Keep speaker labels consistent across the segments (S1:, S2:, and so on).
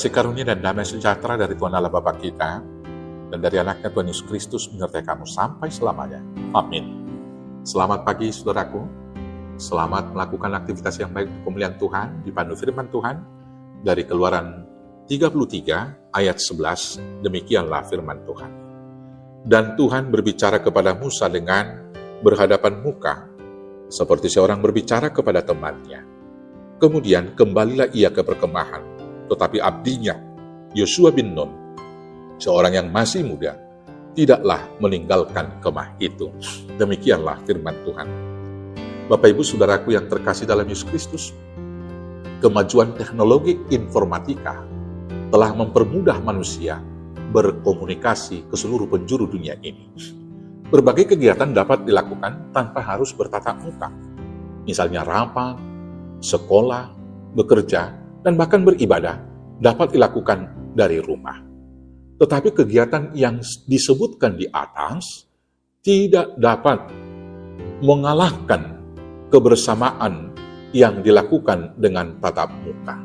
S1: Kasih karunia dan damai sejahtera dari Tuhan Allah Bapa kita dan dari anaknya Tuhan Yesus Kristus menyertai kamu sampai selamanya. Amin. Selamat pagi saudaraku. Selamat melakukan aktivitas yang baik untuk kemuliaan Tuhan, dipandu firman Tuhan dari Keluaran 33 ayat 11. Demikianlah firman Tuhan. Dan Tuhan berbicara kepada Musa dengan berhadapan muka, seperti seorang berbicara kepada temannya. Kemudian kembalilah ia ke perkemahan. Tetapi abdinya, Yosua bin Nun, seorang yang masih muda, tidaklah meninggalkan kemah itu. Demikianlah firman Tuhan. Bapak Ibu Saudaraku yang terkasih dalam Yesus Kristus, kemajuan teknologi informatika telah mempermudah manusia berkomunikasi ke seluruh penjuru dunia ini. Berbagai kegiatan dapat dilakukan tanpa harus bertatap muka. Misalnya rapat, sekolah, bekerja, dan bahkan beribadah dapat dilakukan dari rumah. Tetapi kegiatan yang disebutkan di atas tidak dapat mengalahkan kebersamaan yang dilakukan dengan tatap muka.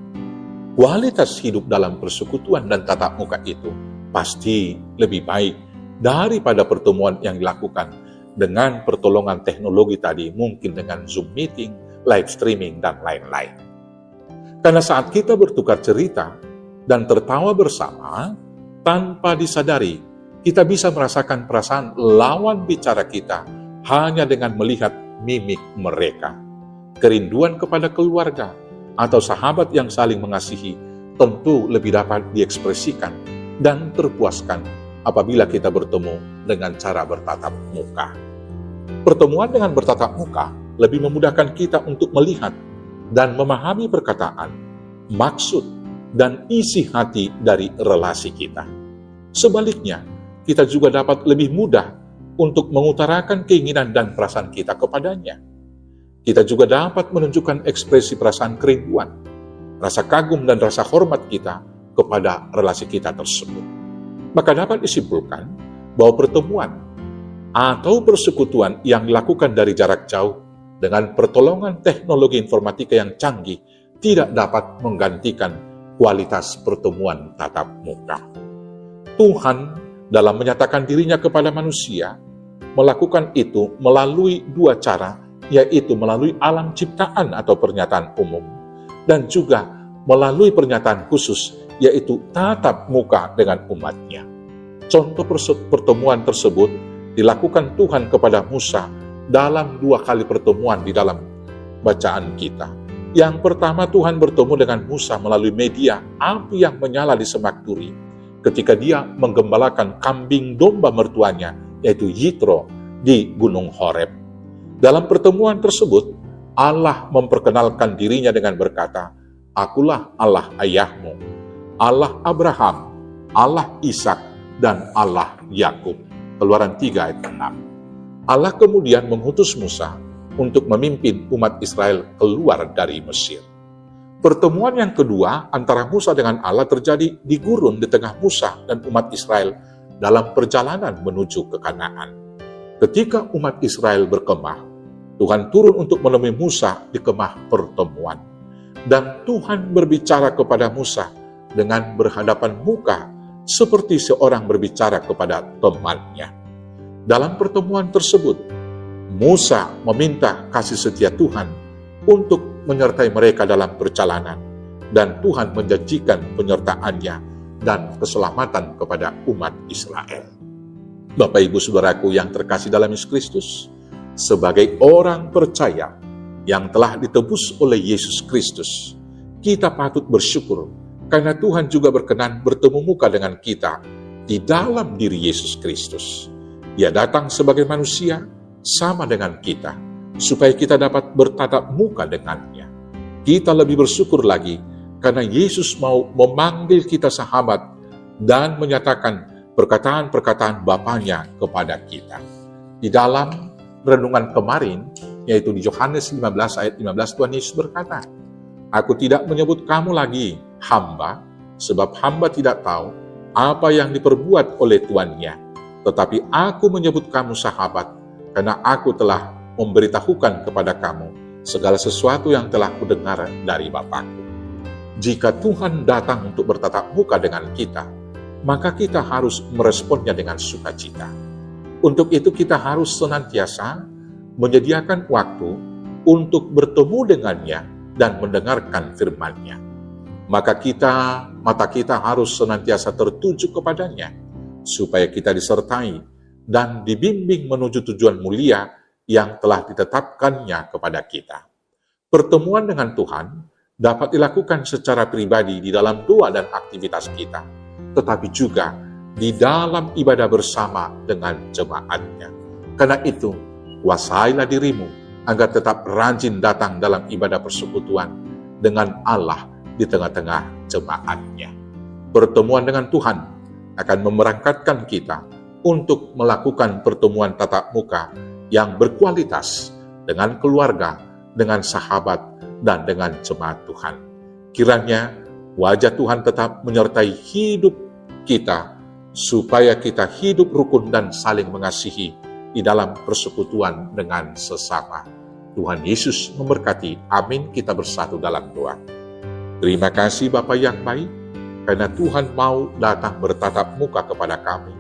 S1: Kualitas hidup dalam persekutuan dan tatap muka itu pasti lebih baik daripada pertemuan yang dilakukan dengan pertolongan teknologi tadi, mungkin dengan Zoom meeting, live streaming, dan lain-lain. Karena saat kita bertukar cerita dan tertawa bersama, tanpa disadari, kita bisa merasakan perasaan lawan bicara kita hanya dengan melihat mimik mereka. Kerinduan kepada keluarga atau sahabat yang saling mengasihi tentu lebih dapat diekspresikan dan terpuaskan apabila kita bertemu dengan cara bertatap muka. Pertemuan dengan bertatap muka lebih memudahkan kita untuk melihat dan memahami perkataan, maksud, dan isi hati dari relasi kita. Sebaliknya, kita juga dapat lebih mudah untuk mengutarakan keinginan dan perasaan kita kepadanya. Kita juga dapat menunjukkan ekspresi perasaan kerinduan, rasa kagum dan rasa hormat kita kepada relasi kita tersebut. Maka dapat disimpulkan bahwa pertemuan atau persekutuan yang dilakukan dari jarak jauh dengan pertolongan teknologi informatika yang canggih tidak dapat menggantikan kualitas pertemuan tatap muka. Tuhan dalam menyatakan dirinya kepada manusia melakukan itu melalui dua cara, yaitu melalui alam ciptaan atau pernyataan umum, dan juga melalui pernyataan khusus, yaitu tatap muka dengan umatnya. Contoh pertemuan tersebut dilakukan Tuhan kepada Musa dalam 2 kali pertemuan di dalam bacaan kita. Yang pertama, Tuhan bertemu dengan Musa melalui media api yang menyala di semak Duri ketika dia menggembalakan kambing domba mertuanya, yaitu Yitro, di Gunung Horeb. Dalam pertemuan tersebut, Allah memperkenalkan dirinya dengan berkata, "Akulah Allah ayahmu, Allah Abraham, Allah Ishak, dan Allah Yakub." Keluaran 3 ayat 6. Allah kemudian mengutus Musa untuk memimpin umat Israel keluar dari Mesir. Pertemuan yang kedua antara Musa dengan Allah terjadi di gurun di tengah Musa dan umat Israel dalam perjalanan menuju ke Kanaan. Ketika umat Israel berkemah, Tuhan turun untuk menemui Musa di kemah pertemuan. Dan Tuhan berbicara kepada Musa dengan berhadapan muka seperti seorang berbicara kepada temannya. Dalam pertemuan tersebut, Musa meminta kasih setia Tuhan untuk menyertai mereka dalam perjalanan, dan Tuhan menjanjikan penyertaannya dan keselamatan kepada umat Israel. Bapak Ibu Saudaraku yang terkasih dalam Yesus Kristus, sebagai orang percaya yang telah ditebus oleh Yesus Kristus, kita patut bersyukur karena Tuhan juga berkenan bertemu muka dengan kita di dalam diri Yesus Kristus. Dia datang sebagai manusia sama dengan kita, supaya kita dapat bertatap muka dengannya. Kita lebih bersyukur lagi karena Yesus mau memanggil kita sahabat dan menyatakan perkataan-perkataan Bapanya kepada kita. Di dalam renungan kemarin, yaitu di Yohanes 15 ayat 15, Tuhan Yesus berkata, "Aku tidak menyebut kamu lagi hamba, sebab hamba tidak tahu apa yang diperbuat oleh tuannya. Tetapi aku menyebut kamu sahabat, karena aku telah memberitahukan kepada kamu segala sesuatu yang telah kudengar dari Bapakku." Jika Tuhan datang untuk bertatap muka dengan kita, maka kita harus meresponnya dengan sukacita. Untuk itu kita harus senantiasa menyediakan waktu untuk bertemu dengannya dan mendengarkan firman-Nya. Mata kita harus senantiasa tertuju kepadanya, supaya kita disertai dan dibimbing menuju tujuan mulia yang telah ditetapkannya kepada kita. Pertemuan dengan Tuhan dapat dilakukan secara pribadi di dalam doa dan aktivitas kita, tetapi juga di dalam ibadah bersama dengan jemaatnya. Karena itu, kuasailah dirimu agar tetap rajin datang dalam ibadah persekutuan dengan Allah di tengah-tengah jemaatnya. Pertemuan dengan Tuhan akan memerangkatkan kita untuk melakukan pertemuan tatap muka yang berkualitas dengan keluarga, dengan sahabat, dan dengan jemaat Tuhan. Kiranya wajah Tuhan tetap menyertai hidup kita, supaya kita hidup rukun dan saling mengasihi di dalam persekutuan dengan sesama. Tuhan Yesus memberkati. Amin. Kita bersatu dalam doa. Terima kasih Bapa yang baik, karena Tuhan mau datang bertatap muka kepada kami,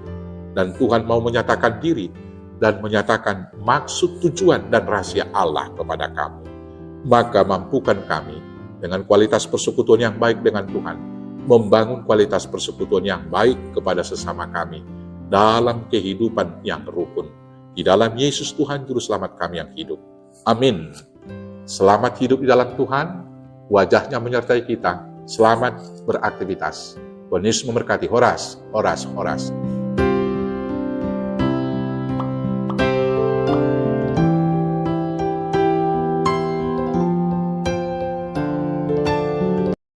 S1: dan Tuhan mau menyatakan diri dan menyatakan maksud, tujuan, dan rahasia Allah kepada kami. Maka mampukan kami dengan kualitas persekutuan yang baik dengan Tuhan, membangun kualitas persekutuan yang baik kepada sesama kami dalam kehidupan yang rukun. Di dalam Yesus Tuhan Juru Selamat kami yang hidup. Amin. Selamat hidup di dalam Tuhan, wajahnya menyertai kita. Selamat beraktivitas. Tuhan Yesus memberkati. Horas, horas, horas.